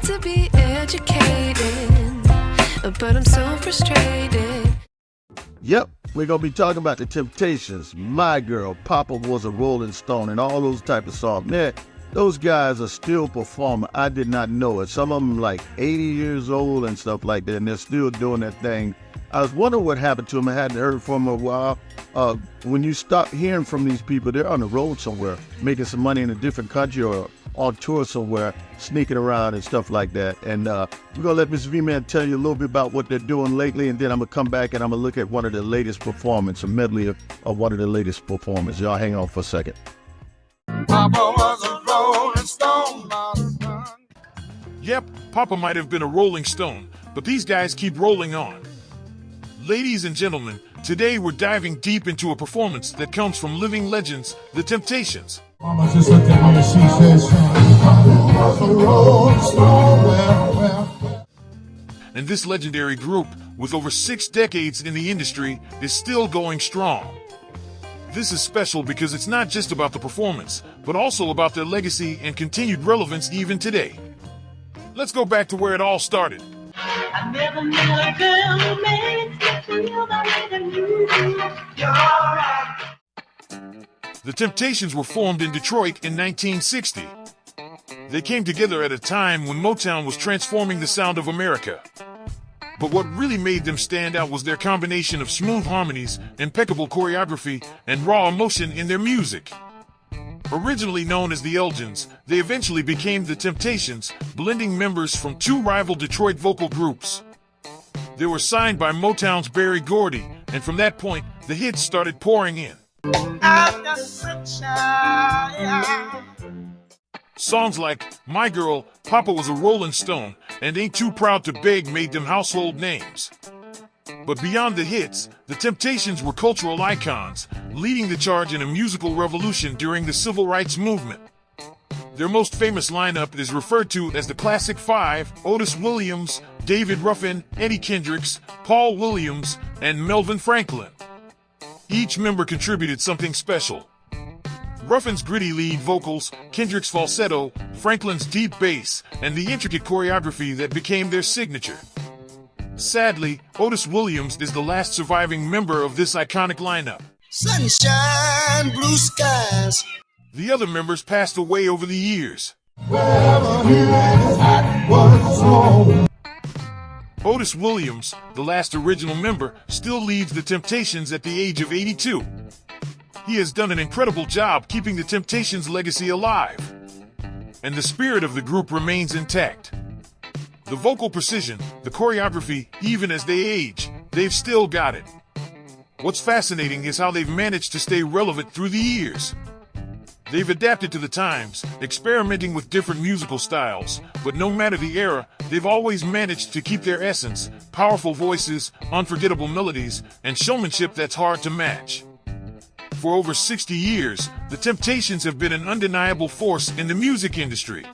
to be educated, but I'm so frustrated. Yep, we're going to be talking about the Temptations, My Girl, Papa Was a Rolling Stone, and all those type of songs. Man, those guys are still performing. I did not know it. Some of them like 80 years old and stuff like that, and they're still doing that thing. I was wondering what happened to them. I hadn't heard from them a while. When you stop hearing from these people, they're on the road somewhere, making some money in a different country or on tour somewhere, sneaking around and stuff like that. And we're going to let Mr. V-Man tell you a little bit about what they're doing lately, and then I'm going to come back and I'm going to look at one of the latest performances, a medley of one of the latest performances. Y'all hang on for a second. Papa was a rolling stone, my son. Yep, Papa might have been a rolling stone, but these guys keep rolling on. Ladies and gentlemen, today we're diving deep into a performance that comes from living legends, the Temptations. Mama just looked at me and she said, Papa was a rolling stone, well. And this legendary group, with over 6 decades in the industry, is still going strong. This is special because it's not just about the performance, but also about their legacy and continued relevance even today. Let's go back to where it all started. I never knew a girl who made me feel the way that you do. You're right. The Temptations were formed in Detroit in 1960. They came together at a time when Motown was transforming the sound of America. But what really made them stand out was their combination of smooth harmonies, impeccable choreography, and raw emotion in their music. Originally known as the Elgins, they eventually became the Temptations, blending members from 2 rival Detroit vocal groups. They were signed by Motown's Berry Gordy, and from that point, the hits started pouring in. I've got sunshine. Songs like My Girl, Papa Was a Rolling Stone, and Ain't Too Proud to Beg made them household names. But beyond the hits, the Temptations were cultural icons, leading the charge in a musical revolution during the Civil Rights Movement. Their most famous lineup is referred to as the Classic Five: Otis Williams, David Ruffin, Eddie Kendricks, Paul Williams, and Melvin Franklin. Each member contributed something special. Ruffin's gritty lead vocals, Kendrick's falsetto, Franklin's deep bass, and the intricate choreography that became their signature. Sadly, Otis Williams is the last surviving member of this iconic lineup. Sunshine, blue skies. The other members passed away over the years. Wherever he is at one's home. Otis Williams, the last original member, still leads the Temptations at the age of 82. He has done an incredible job keeping the Temptations' legacy alive. And the spirit of the group remains intact. The vocal precision, the choreography, even as they age, they've still got it. What's fascinating is how they've managed to stay relevant through the years. They've adapted to the times, experimenting with different musical styles, but no matter the era, they've always managed to keep their essence, powerful voices, unforgettable melodies, and showmanship that's hard to match. For over 60 years, the Temptations have been an undeniable force in the music industry.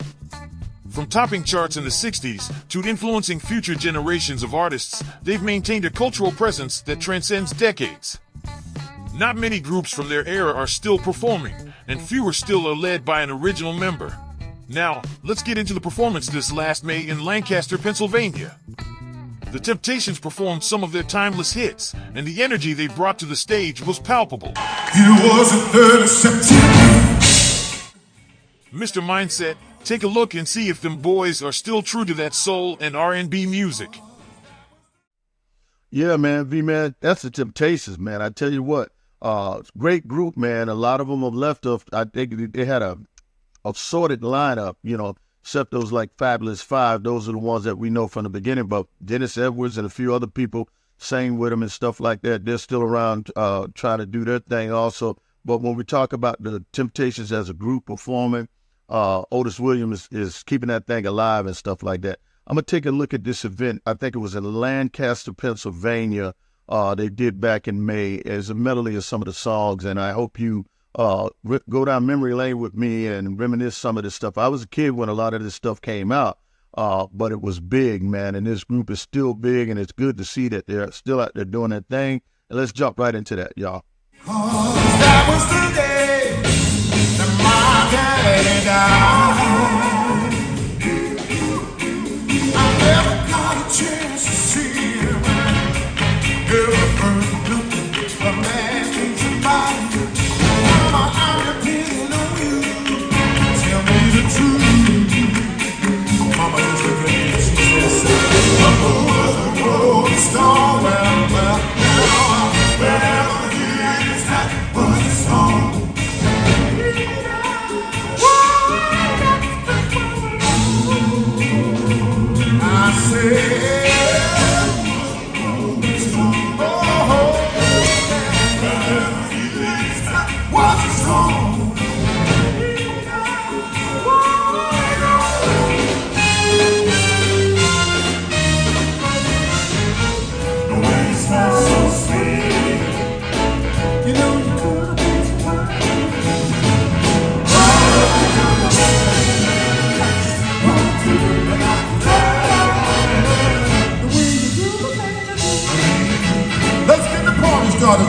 From topping charts in the 60s to influencing future generations of artists, they've maintained a cultural presence that transcends decades. Not many groups from their era are still performing, and fewer still are led by an original member. Now, let's get into the performance this last May in Lancaster, Pennsylvania. The Temptations performed some of their timeless hits, and the energy they brought to the stage was palpable. It was the 3rd of September. Mr. Mindset, take a look and see if them boys are still true to that soul and R&B music. Yeah, man, V-Man, that's the Temptations, man. I tell you what, great group, man. A lot of them have left off. I think they had a sorted lineup, except those like Fabulous Five. Those are the ones that we know from the beginning. But Dennis Edwards and a few other people sang with them and stuff like that. They're still around trying to do their thing also. But when we talk about the Temptations as a group performing, Otis Williams is keeping that thing alive and stuff like that. I'm going to take a look at this event. I think it was in Lancaster, Pennsylvania. They did back in May as a medley of some of the songs. And I hope you go down memory lane with me and reminisce some of this stuff. I was a kid when a lot of this stuff came out, but it was big, man. And this group is still big, and it's good to see that they're still out there doing that thing. And let's jump right into that, y'all. That was the day that my daddy died.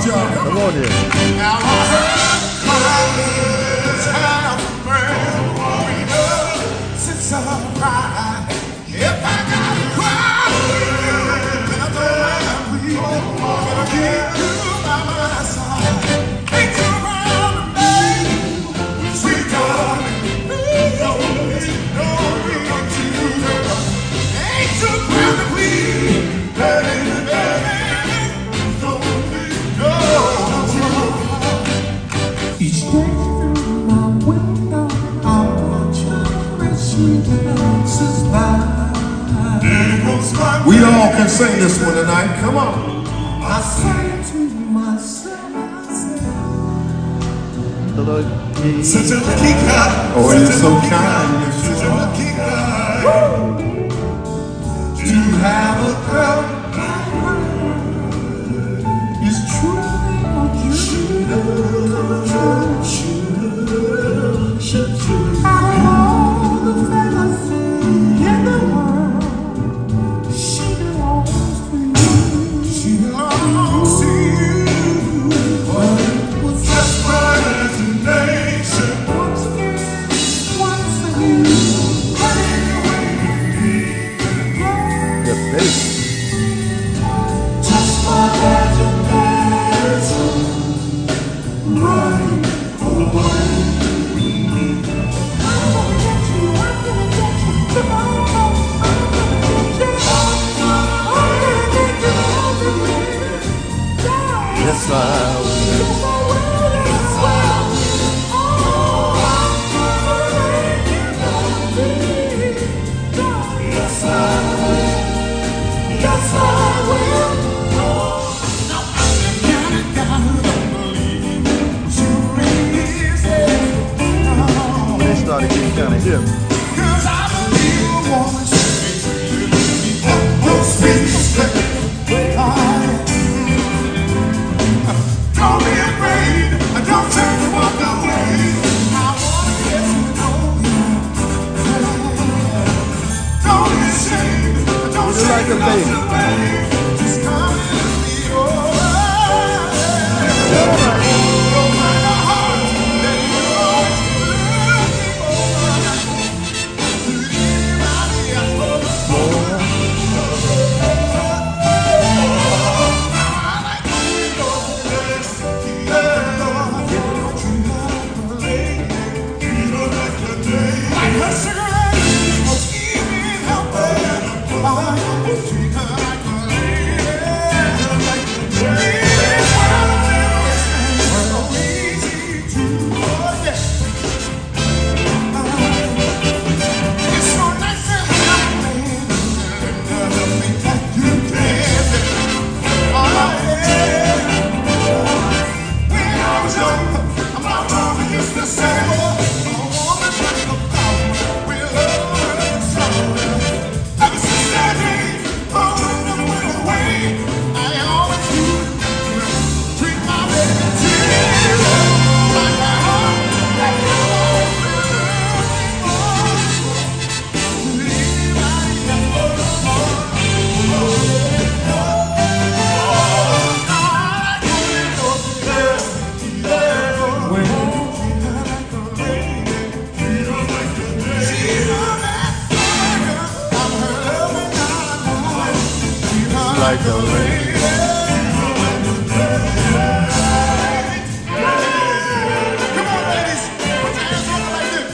Come on here. Now I heard cries have burned since I cried. If I gotta cry, then I know I'm real. Gonna keep you by my side. Ain't you around me, sweet darling? Don't need to. Ain't you around me, baby, baby? Each day through my window, I watch your sweet faces by. We all can sing this one tonight. Come on. I say to myself, such a lucky guy. Oh, it's so kind. Such a lucky guy to have a girl like her. It's true. All the fellas in the world, she belongs to you. She belongs to you. But it was just my imagination. Once again, once again, running away from me. The bass. Just my imagination. Running away. Yes, I will. Yes, I will. Yes, I will. Now I can count it down. Believe you really said. They started getting kind of hip. 'Cause I believe a woman should be treated with don't be afraid, don't turn to walk away. I wanna get to know you. Don't be ashamed, don't You like a baby. just come and be alright. You'll find a heart that you're always looking for. Like the rain. Come on, ladies, put your hands on it like this.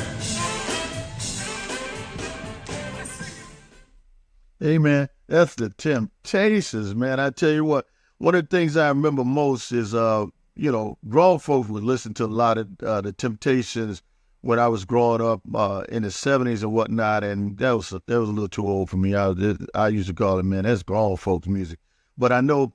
Hey, man, that's the Temptations, man. I tell you what, one of the things I remember most is, grown folks would listen to a lot of the Temptations when I was growing up in the 70s and whatnot, and that was a little too old for me. I used to call it, man, that's grown folks music. But I know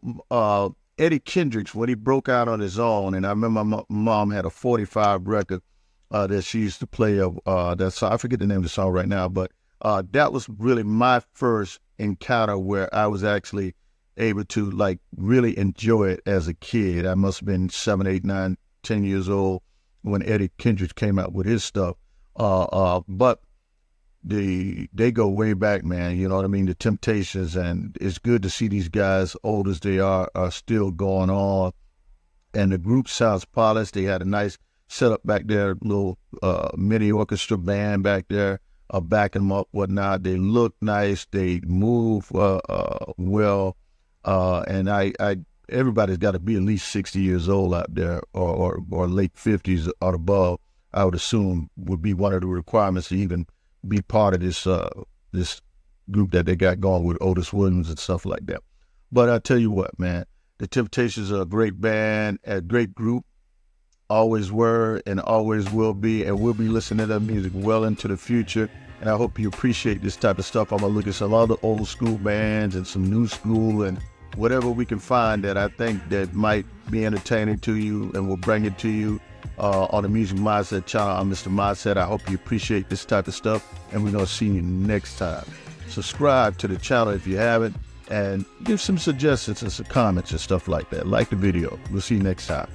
Eddie Kendricks, when he broke out on his own, and I remember my mom had a 45 record that she used to play that song. I forget the name of the song right now, but that was really my first encounter where I was actually able to like really enjoy it as a kid. I must have been 7, 8, 9, 10 years old when Eddie Kendricks came out with his stuff. But they go way back, man. You know what I mean? The Temptations, and it's good to see these guys, old as they are still going on. And the group sounds polished. They had a nice setup back there, little mini orchestra band back there, backing them up, whatnot. They look nice. They move well. And everybody's got to be at least 60 years old out there, or late 50s or above. I would assume would be one of the requirements to even be part of this group that they got going with Otis Williams and stuff like that. But I tell you what, man, the Temptations are a great band, a great group, always were and always will be, and we'll be listening to their music well into the future. And I hope you appreciate this type of stuff. I'm gonna look at some other old school bands and some new school and whatever we can find that I think that might be entertaining to you, and we'll bring it to you on the Music Mindset channel. I'm Mr. Mindset. I hope you appreciate this type of stuff, and we're going to see you next time. Subscribe to the channel if you haven't, and give some suggestions and some comments and stuff like that. Like the video. We'll see you next time.